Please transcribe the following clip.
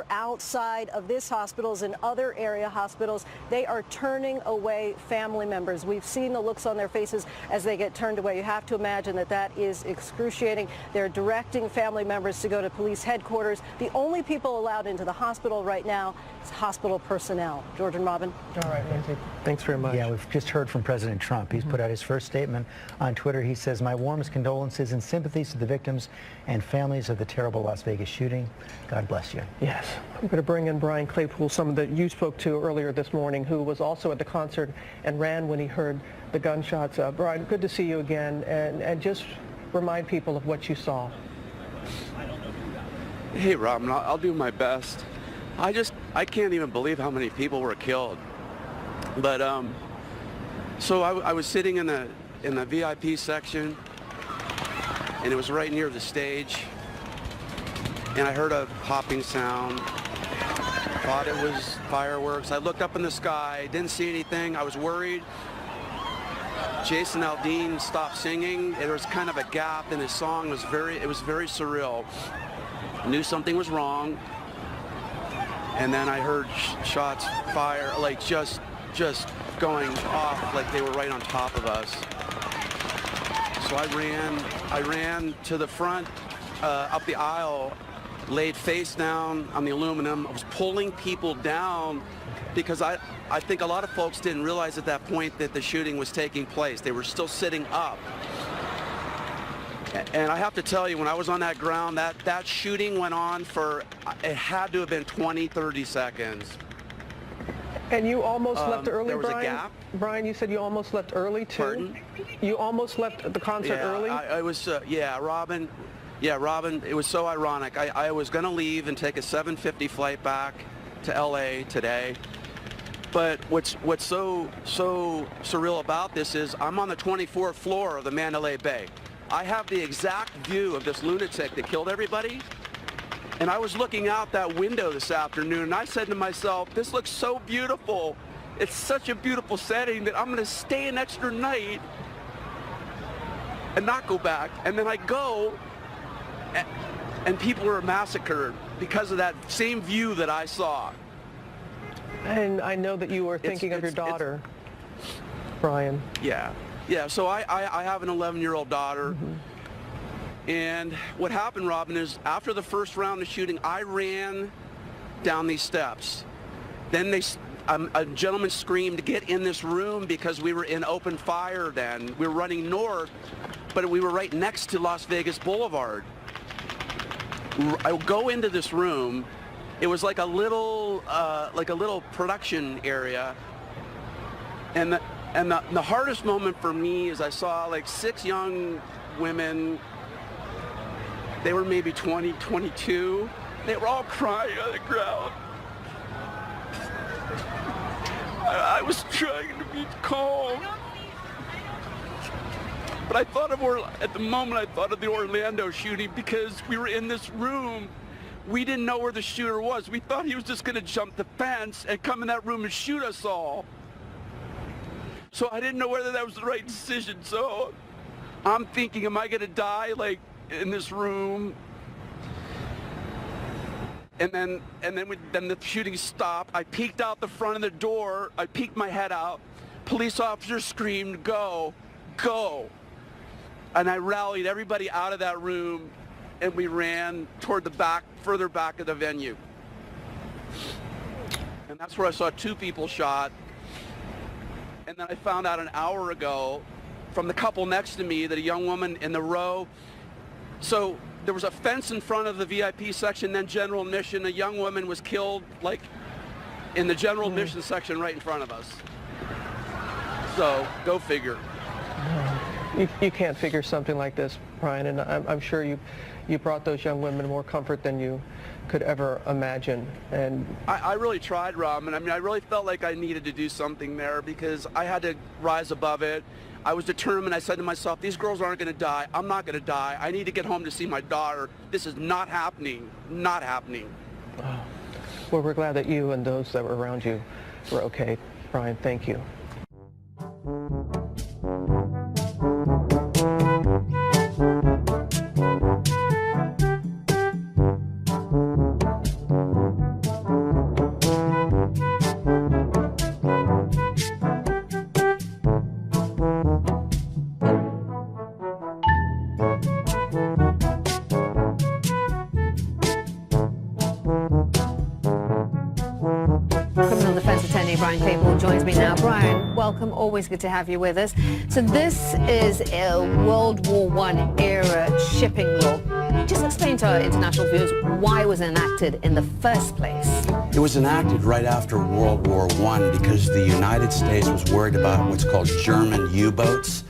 Outside of this hospitals and other area hospitals, they are turning away family members. We've seen the looks on their faces as they get turned away. You have to imagine that that is excruciating. They're directing family members to go to police headquarters. The only people allowed into the hospital right now is hospital personnel. George and Robin. All right, Nancy. Thanks very much. Yeah, we've just heard from President Trump. He's put out his first statement on Twitter. He says, "My warmest condolences and sympathies to the victims and families of the terrible Las Vegas shooting. God bless you." Yes. I'm going to bring in Brian Claypool, someone that you spoke to earlier this morning, who was also at the concert and ran when he heard the gunshots. Brian, good to see you again, and just remind people of what you saw. Hey, Robin, I'll do my best. I can't even believe how many people were killed. But so I was sitting in the VIP section, and it was right near the stage, and I heard a popping sound. Thought it was fireworks. I looked up in the sky, didn't see anything. I was worried. Jason Aldean stopped singing. There was kind of a gap in his song. It was very surreal. I knew something was wrong. And then I heard shots fire, like just going off like they were right on top of us. So I ran to the front, up the aisle, laid face down on the aluminum. I was pulling people down because I think a lot of folks didn't realize at that point that the shooting was taking place. They were still sitting up. And I have to tell you, when I was on that ground, that shooting went on for, it had to have been 20, 30 seconds. And you almost left early, there was Brian? A gap. Brian, you said you almost left early, too? Pardon? You almost left the concert early? I was, Robin. Yeah, Robin, it was so ironic. I was going to leave and take a 7:50 flight back to LA today. But what's so surreal about this is I'm on the 24th floor of the Mandalay Bay. I have the exact view of this lunatic that killed everybody. And I was looking out that window this afternoon, and I said to myself, this looks so beautiful. It's such a beautiful setting that I'm going to stay an extra night and not go back. And then I go, and people are massacred because of that same view that I saw. And I know that you were thinking of your daughter, Brian. Yeah. So I have an 11-year-old daughter. And what happened, Robin, is after the first round of shooting, I ran down these steps. Then a gentleman screamed, "Get in this room," because we were in open fire then. We were running north, but we were right next to Las Vegas Boulevard. I go into this room. It was like a little production area. And the hardest moment for me is I saw like 6 young women. They were maybe 20, 22. They were all crying on the ground. I was trying to be calm. But I thought at the moment I thought of the Orlando shooting because we were in this room. We didn't know where the shooter was. We thought he was just going to jump the fence and come in that room and shoot us all. So I didn't know whether that was the right decision. So I'm thinking, am I going to die like in this room? And then the shooting stopped. I peeked out the front of the door. I peeked my head out. Police officer screamed, "Go, go." And I rallied everybody out of that room, and we ran toward the back, further back of the venue. And that's where I saw 2 people shot. And then I found out an hour ago from the couple next to me that a young woman in the row, so there was a fence in front of the VIP section, then general admission. A young woman was killed like in the general admission section right in front of us. So go figure. You can't figure something like this, Brian, and I'm sure you brought those young women more comfort than you could ever imagine. And I really tried, Robin. I mean, I really felt like I needed to do something there because I had to rise above it. I was determined. I said to myself, these girls aren't going to die. I'm not going to die. I need to get home to see my daughter. This is not happening. Not happening. Well, we're glad that you and those that were around you were okay. Brian, thank you. Brian Claypool joins me now. Brian, welcome. Always good to have you with us. So this is a World War I era shipping law. Just explain to our international viewers why it was enacted in the first place. It was enacted right after World War I because the United States was worried about what's called German U-boats.